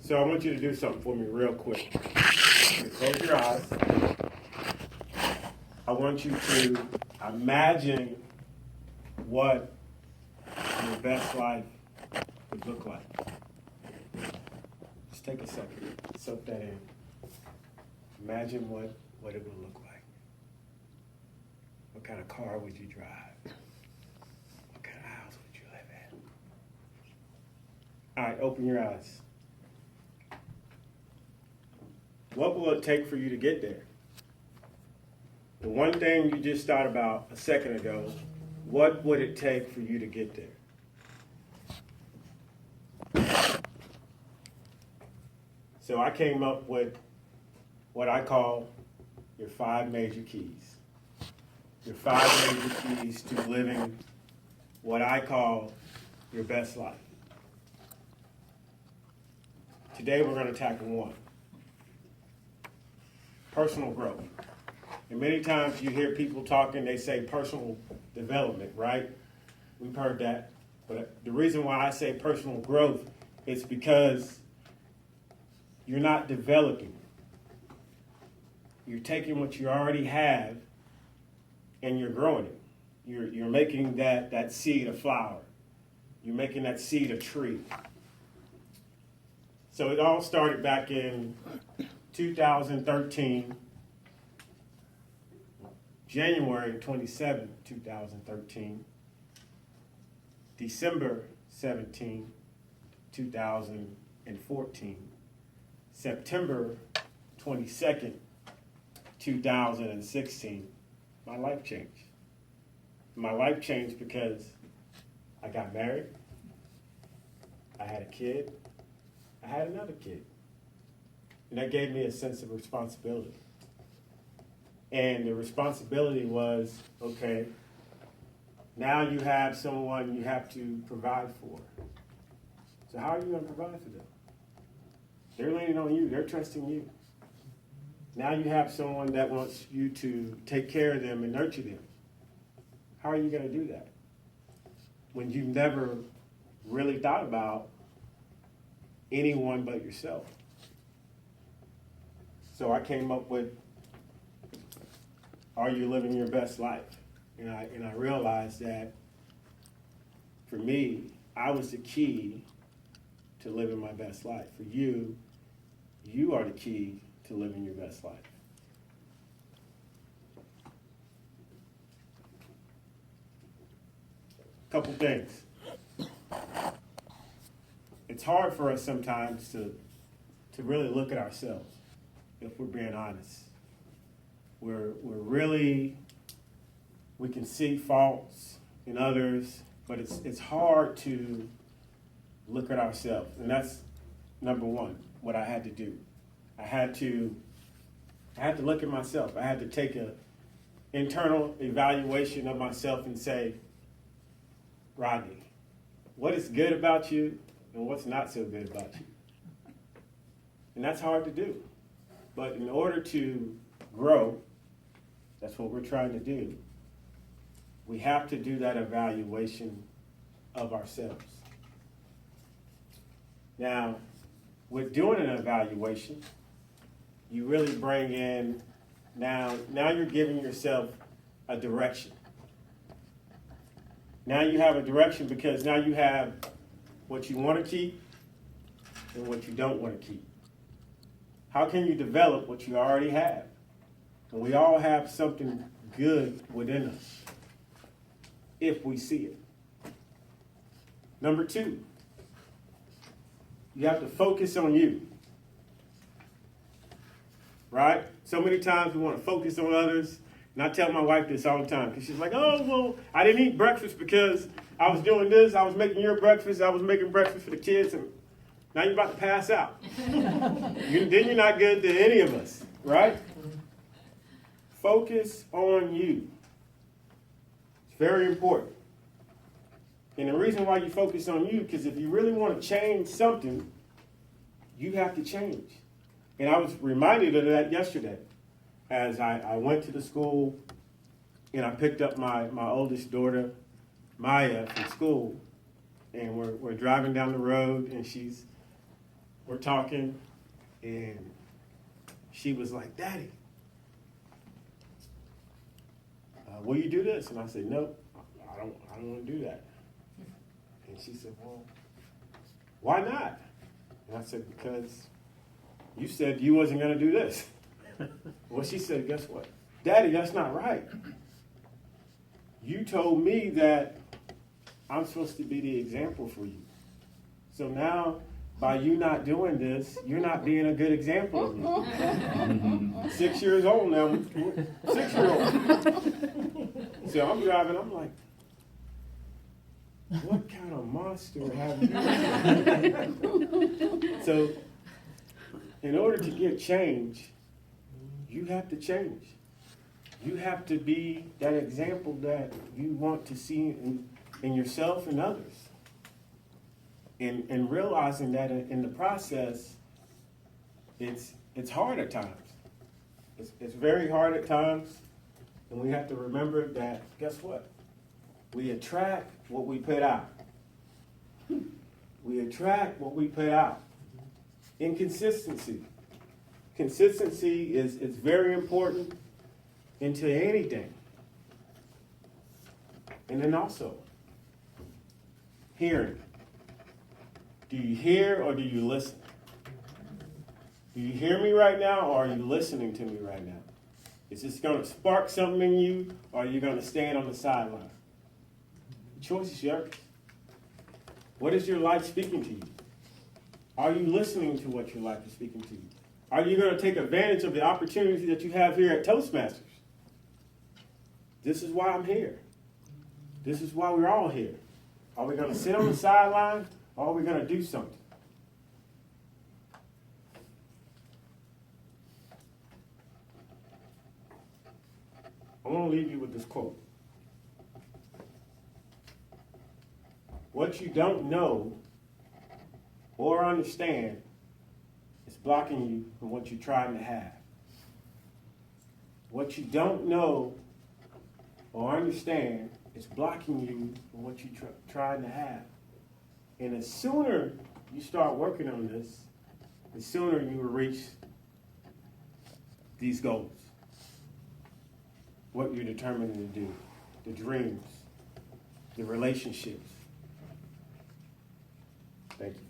So I want you to do something for me real quick. Close your eyes. I want you to imagine what your best life would look like. Just take a second, soak that in. Imagine what it would look like. What kind of car would you drive? What kind of house would you live in? All right, open your eyes. What will it take for you to get there? The one thing you just thought about a second ago, what would it take for you to get there? So I came up with what I call your 5 major keys. Your 5 major keys to living what I call your best life. Today we're going to tackle one. Personal growth. And many times you hear people talking, they say personal development, right? We've heard that. But the reason why I say personal growth is because you're not developing. You're taking what you already have and you're growing it. You're making that seed a flower. You're making that seed a tree. So it all started back in 2013, January 27, 2013, December 17, 2014, September 22nd, 2016, my life changed. My life changed because I got married, I had a kid, I had another kid. And that gave me a sense of responsibility. And the responsibility was, okay, now you have someone you have to provide for. So how are you going to provide for them? They're leaning on you. They're trusting you. Now you have someone that wants you to take care of them and nurture them. How are you going to do that when you've never really thought about anyone but yourself? So I came up with, are you living your best life? And I realized that for me, I was the key to living my best life. For you, you are the key to living your best life. Couple things. It's hard for us sometimes to really look at ourselves, if we're being honest. We're really, we can see faults in others, but it's hard to look at ourselves. And that's number one, what I had to do. I had to look at myself. I had to take an internal evaluation of myself and say, Rodney, what is good about you and what's not so good about you? And that's hard to do. But in order to grow, that's what we're trying to do, we have to do that evaluation of ourselves. Now, with doing an evaluation, you really bring in, now you're giving yourself a direction. Now you have a direction because now you have what you want to keep and what you don't want to keep. How can you develop what you already have? And we all have something good within us if we see it. Number two, you have to focus on you. Right? So many times we want to focus on others. And I tell my wife this all the time because she's like, oh, well, I didn't eat breakfast because I was doing this. I was making your breakfast. I was making breakfast for the kids. And now you're about to pass out. Then you're not good to any of us, right? Focus on you. It's very important. And the reason why you focus on you, because if you really want to change something, you have to change. And I was reminded of that yesterday as I went to the school and I picked up my oldest daughter, Maya, from school. And we're driving down the road and she's we're talking, and she was like, Daddy, will you do this? And I said, nope, I don't want to do that. And she said, well, why not? And I said, because you said you wasn't going to do this. Well, she said, guess what? Daddy, that's not right. You told me that I'm supposed to be the example for you. So now, by you not doing this, you're not being a good example of me. 6 years old now, 6-year-old. So I'm driving, I'm like, what kind of monster have you? So, in order to get change, you have to change. You have to be that example that you want to see in yourself and others. And realizing that in the process, it's hard at times. It's very hard at times. And we have to remember that, guess what? We attract what we put out. We attract what we put out. Inconsistency. Consistency is very important into anything. And then also, hearing. Do you hear or do you listen? Do you hear me right now or are you listening to me right now? Is this going to spark something in you or are you going to stand on the sideline? The choice is yours. What is your life speaking to you? Are you listening to what your life is speaking to you? Are you going to take advantage of the opportunity that you have here at Toastmasters? This is why I'm here. This is why we're all here. Are we going to sit on the sideline or are we going to do something? I want to leave you with this quote. What you don't know or understand is blocking you from what you're trying to have. What you don't know or understand is blocking you from what you're trying to have. And the sooner you start working on this, the sooner you will reach these goals. What you're determined to do, the dreams, the relationships. Thank you.